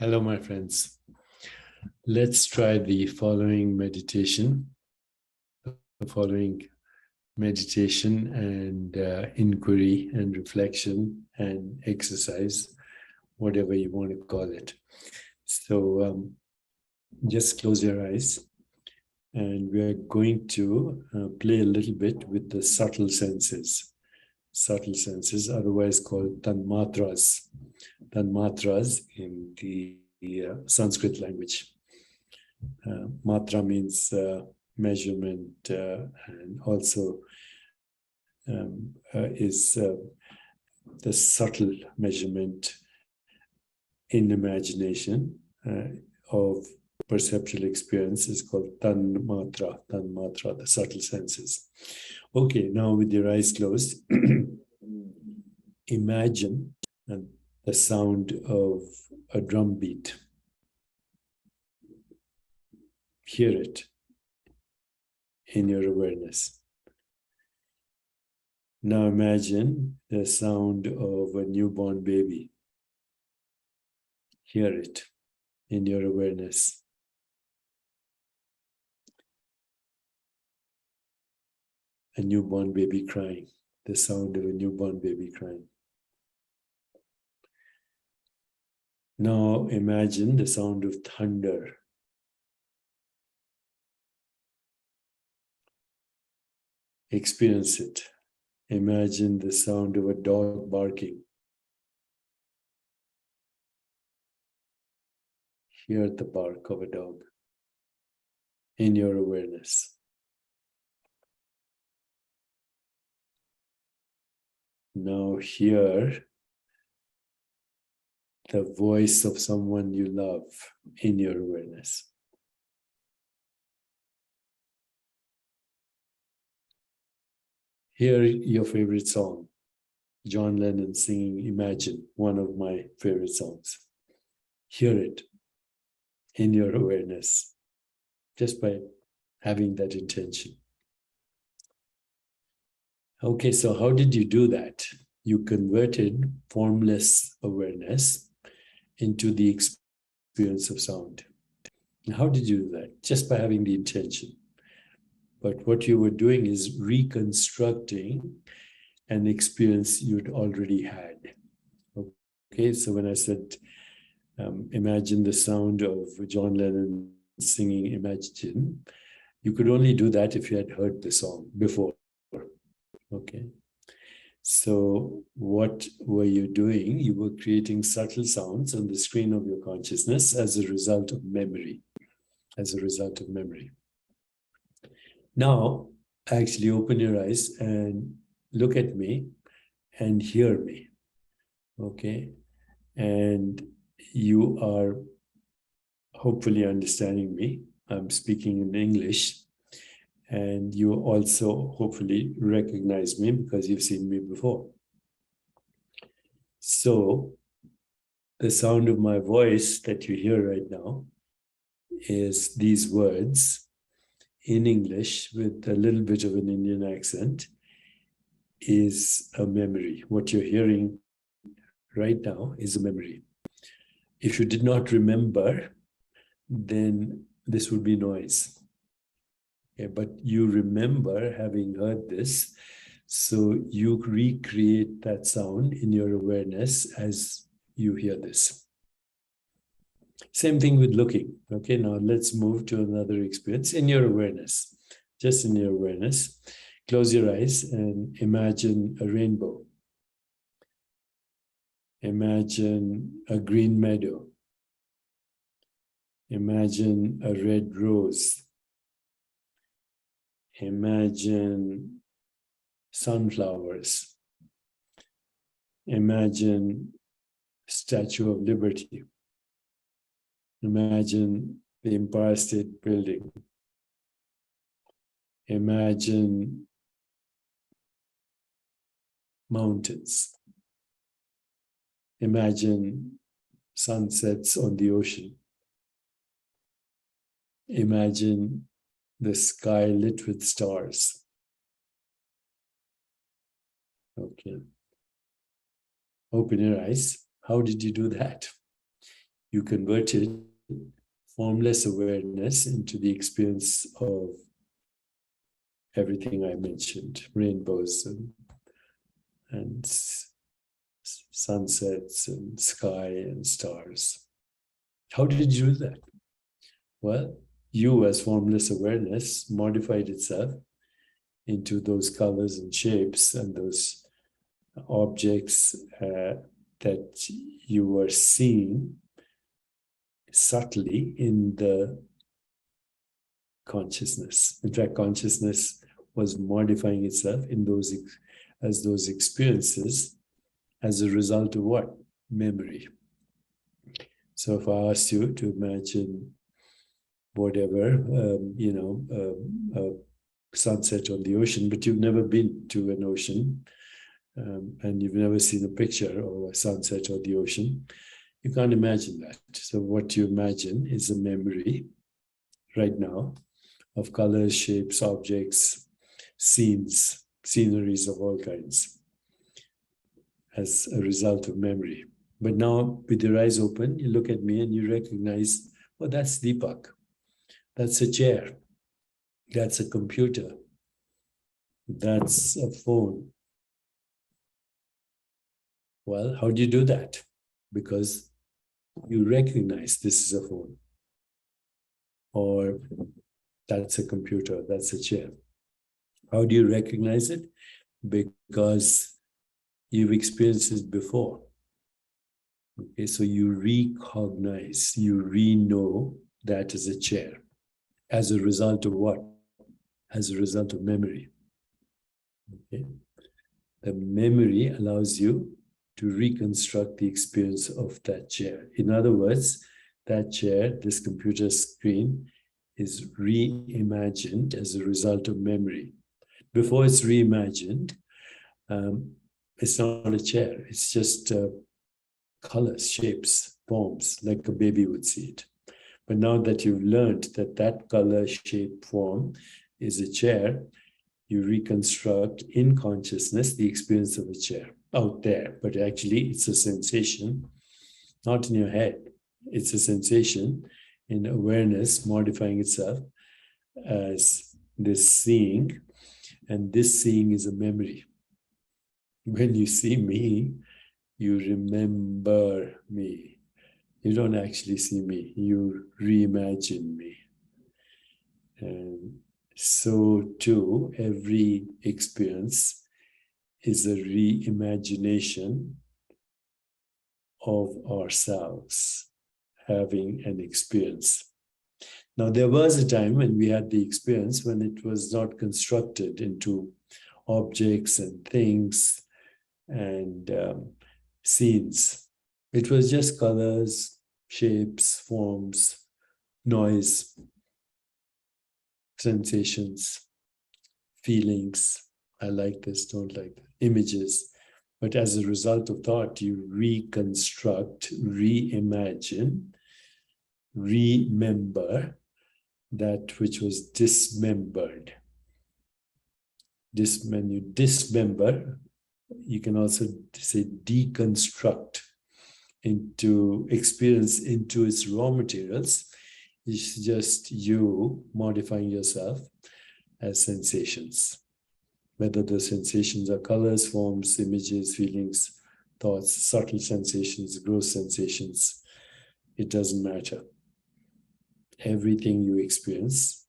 Hello, my friends. Let's try the following meditation. The following meditation and inquiry and reflection and exercise, whatever you want to call it. So just close your eyes and we're going to play a little bit with the subtle senses, otherwise called tanmatras. Tanmatras in the Sanskrit language. Matra means measurement and also is the subtle measurement in imagination of perceptual experience is called tanmatra, the subtle senses. Okay, now with your eyes closed, imagine the sound of a drum beat. Hear it in your awareness. Now imagine the sound of a newborn baby. Hear it in your awareness. A newborn baby crying, the sound of a newborn baby crying. Now imagine the sound of thunder. Experience it. Imagine the sound of a dog barking. Hear the bark of a dog in your awareness. Now hear the voice of someone you love in your awareness. Hear your favorite song, John Lennon singing Imagine, one of my favorite songs. Hear it in your awareness, just by having that intention. Okay, so how did you do that? You converted formless awareness into the experience of sound. How did you do that? Just by having the intention. But what you were doing is reconstructing an experience you'd already had. Okay, so when I said, imagine the sound of John Lennon singing Imagine, you could only do that if you had heard the song before. Okay. So what were you doing? You were creating subtle sounds on the screen of your consciousness as a result of memory. Now, actually open your eyes and look at me and hear me. Okay. And you are hopefully understanding me. I'm speaking in English. And you also hopefully recognize me because you've seen me before. So the sound of my voice that you hear right now is these words in English with a little bit of an Indian accent is a memory. What you're hearing right now is a memory. If you did not remember, then this would be noise. Okay, but you remember having heard this, so you recreate that sound in your awareness as you hear this. Same thing with looking. Okay, now let's move to another experience in your awareness. Just in your awareness, close your eyes and imagine a rainbow. Imagine a green meadow. Imagine a red rose. Imagine sunflowers. Imagine Statue of Liberty. Imagine the Empire State Building. Imagine mountains. Imagine sunsets on the ocean. Imagine the sky lit with stars. Okay. Open your eyes. How did you do that? you converted formless awareness into the experience of everything I mentioned, rainbows and sunsets and sky and stars. How did you do that? Well, you as formless awareness modified itself into those colors and shapes and those objects that you were seeing subtly in the consciousness. In fact, consciousness was modifying itself in those experiences as a result of what? Memory. So if I asked you to imagine whatever, a sunset on the ocean, but you've never been to an ocean, and you've never seen a picture of a sunset or the ocean, you can't imagine that. So what you imagine is a memory right now of colors, shapes, objects, scenes, sceneries of all kinds as a result of memory. But now with your eyes open, you look at me and you recognize, oh, that's Deepak. That's a chair. That's a computer. That's a phone. Well, how do you do that? Because you recognize this is a phone. Or that's a computer, that's a chair. How do you recognize it? Because you've experienced it before. Okay, so you recognize, you re-know that as a chair. As a result of what? As a result of memory. Okay. The memory allows you to reconstruct the experience of that chair. In other words, that chair, this computer screen, is reimagined as a result of memory. Before it's reimagined, it's not a chair. It's just colors, shapes, forms, like a baby would see it. But now that you've learned that that color, shape, form is a chair, you reconstruct in consciousness the experience of a chair out there. But actually, it's a sensation, not in your head. It's a sensation in awareness modifying itself as this seeing. And this seeing is a memory. When you see me, you remember me. You don't actually see me. You reimagine me. And so too, every experience is a reimagination of ourselves having an experience. Now, there was a time when we had the experience when it was not constructed into objects and things and scenes. It was just colors, shapes, forms, noise, sensations, feelings. I like this, don't like that. Images. But as a result of thought, you reconstruct, reimagine, remember that which was dismembered. When you dismember, you can also say deconstruct into experience into its raw materials. It's just you modifying yourself as sensations. Whether those sensations are colors, forms, images, feelings, thoughts, subtle sensations, gross sensations, it doesn't matter. Everything you experience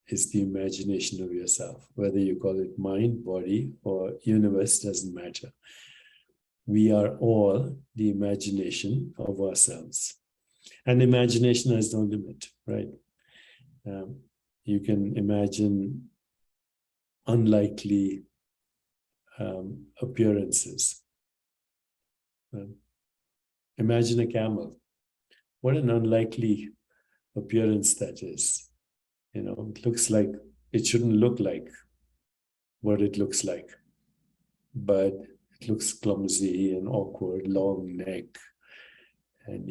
is the imagination of yourself. Whether you call it mind, body, or universe, doesn't matter. We are all the imagination of ourselves. And imagination has no limit, right? You can imagine unlikely appearances. Imagine a camel. What an unlikely appearance that is. You know, it looks like, it shouldn't look like what it looks like, but it looks clumsy and awkward, long neck, and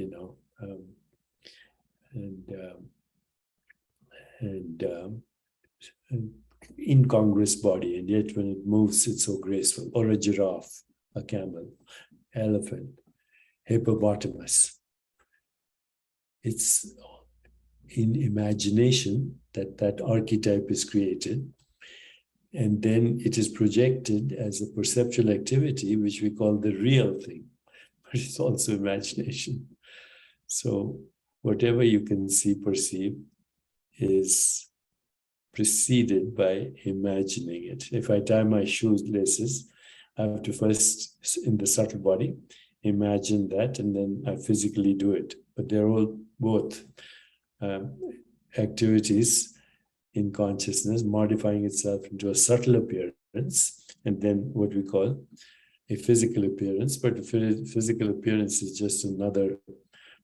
incongruous body, and yet when it moves, it's so graceful. Or a giraffe, a camel, elephant, hippopotamus. It's in imagination that that archetype is created. And then it is projected as a perceptual activity, which we call the real thing, but it's also imagination. So whatever you can see, perceive, is preceded by imagining it. If I tie my shoelaces, I have to first, in the subtle body, imagine that, and then I physically do it. But they're all both activities in consciousness, modifying itself into a subtle appearance, and then what we call a physical appearance. But the physical appearance is just another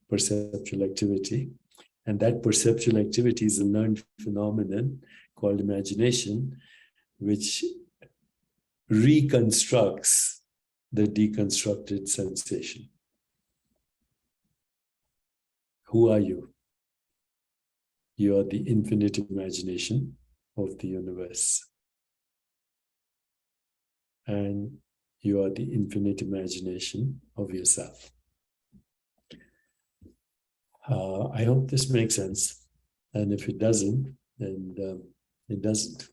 perceptual activity. And that perceptual activity is a learned phenomenon called imagination, which reconstructs the deconstructed sensation. Who are you? You are the infinite imagination of the universe. And you are the infinite imagination of yourself. I hope this makes sense. And if it doesn't, then it doesn't.